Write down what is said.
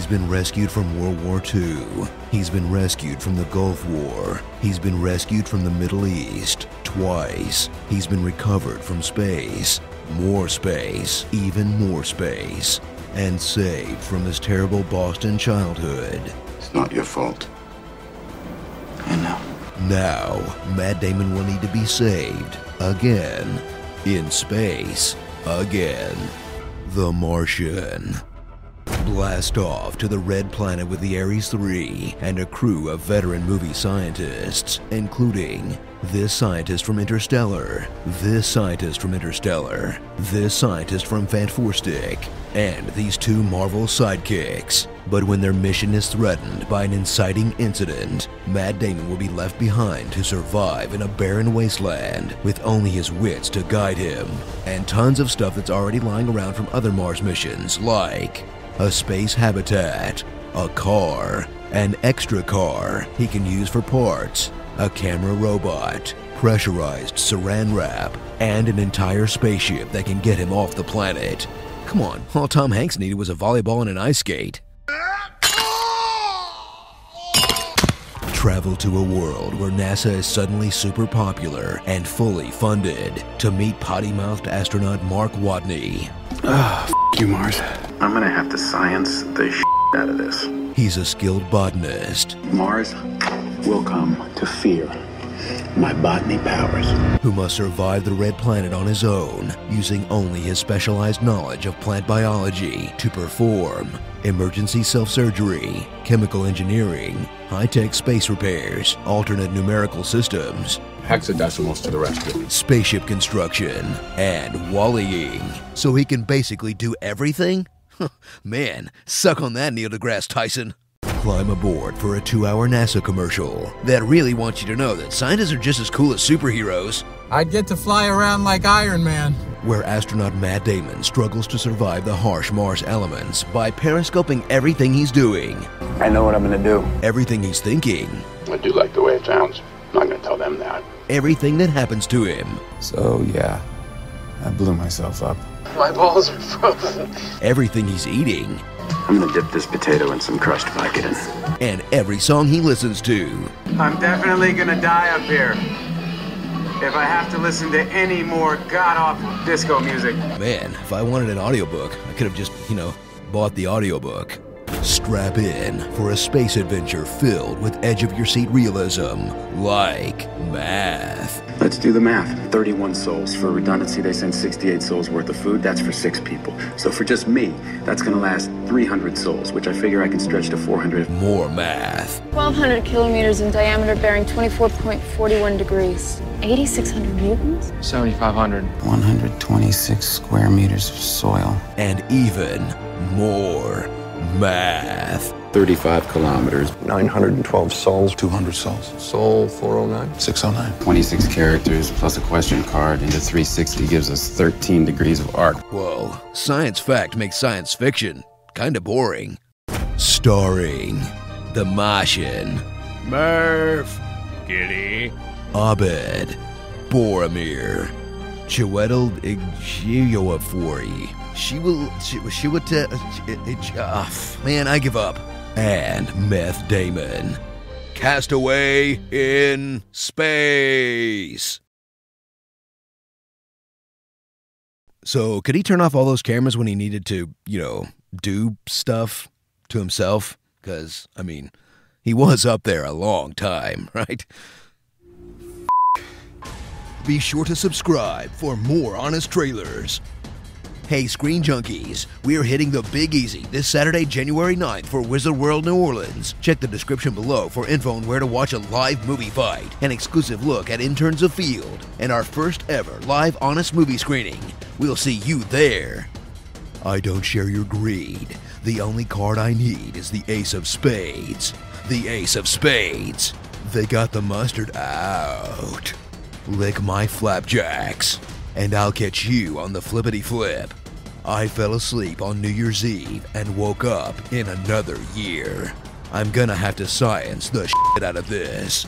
been rescued from World War II. He's been rescued from the Gulf War. He's been rescued from the Middle East twice. He's been recovered from space, more space, even more space, and saved from his terrible Boston childhood. It's not your fault. I know. Now, Matt Damon will need to be saved again, in space, again. The Martian. Blast off to the Red Planet with the Ares 3 and a crew of veteran movie scientists, including this scientist from Interstellar, this scientist from Interstellar, this scientist from Fantastic, and these two Marvel sidekicks. But when their mission is threatened by an inciting incident, Matt Damon will be left behind to survive in a barren wasteland with only his wits to guide him, and tons of stuff that's already lying around from other Mars missions, like a space habitat, a car, an extra car he can use for parts, a camera robot, pressurized saran wrap, and an entire spaceship that can get him off the planet. Come on, all Tom Hanks needed was a volleyball and an ice skate. Travel to a world where NASA is suddenly super popular and fully funded to meet potty-mouthed astronaut Mark Watney. F you, Mars. I'm gonna have to science the out of this. He's a skilled botanist. Mars will come to fear my botany powers. Who must survive the Red Planet on his own, using only his specialized knowledge of plant biology to perform emergency self-surgery, chemical engineering, high-tech space repairs, alternate numerical systems, hexadecimals to the rescue, spaceship construction, and wallying. So he can basically do everything? Man, suck on that, Neil deGrasse Tyson. Climb aboard for a 2-hour NASA commercial that really wants you to know that scientists are just as cool as superheroes. I'd get to fly around like Iron Man. Where astronaut Matt Damon struggles to survive the harsh Mars elements by periscoping everything he's doing. I know what I'm gonna do. Everything he's thinking. I do like the way it sounds. I'm not gonna tell them that. Everything that happens to him. So, yeah, I blew myself up. My balls are frozen. Everything he's eating. I'm gonna dip this potato in some crushed Vicodin. And every song he listens to. I'm definitely gonna die up here if I have to listen to any more god-awful disco music. Man, if I wanted an audiobook, I could have just, bought the audiobook. Strap in for a space adventure filled with edge-of-your-seat realism, like math. Let's do the math. 31 souls. For redundancy, they send 68 souls worth of food. That's for 6 people. So for just me, that's gonna last 300 souls, which I figure I can stretch to 400. More math. 1,200 kilometers in diameter, bearing 24.41 degrees. 8,600 newtons? 7,500. 126 square meters of soil. And even more math. 35 kilometers. 912 souls. 200 souls. Soul 409. 609. 26 characters plus a question card into 360 gives us 13 degrees of arc. Whoa, science fact makes science fiction kinda boring. Starring The Martian, Murph, Giddy, Abed, Boromir, Chiwetel Ejiofor, man, I give up. And Meth Damon. Castaway in space. So, could he turn off all those cameras when he needed to, do stuff to himself? Because, he was up there a long time, right? Be sure to subscribe for more honest trailers. Hey, Screen Junkies, we are hitting the Big Easy this Saturday, January 9th for Wizard World New Orleans. Check the description below for info on where to watch a live movie fight, an exclusive look at interns afield, and our first ever live honest movie screening. We'll see you there. I don't share your greed. The only card I need is the Ace of Spades. The Ace of Spades. They got the mustard out. Lick my flapjacks, and I'll catch you on the flippity flip. I fell asleep on New Year's Eve and woke up in another year. I'm gonna have to science the shit out of this.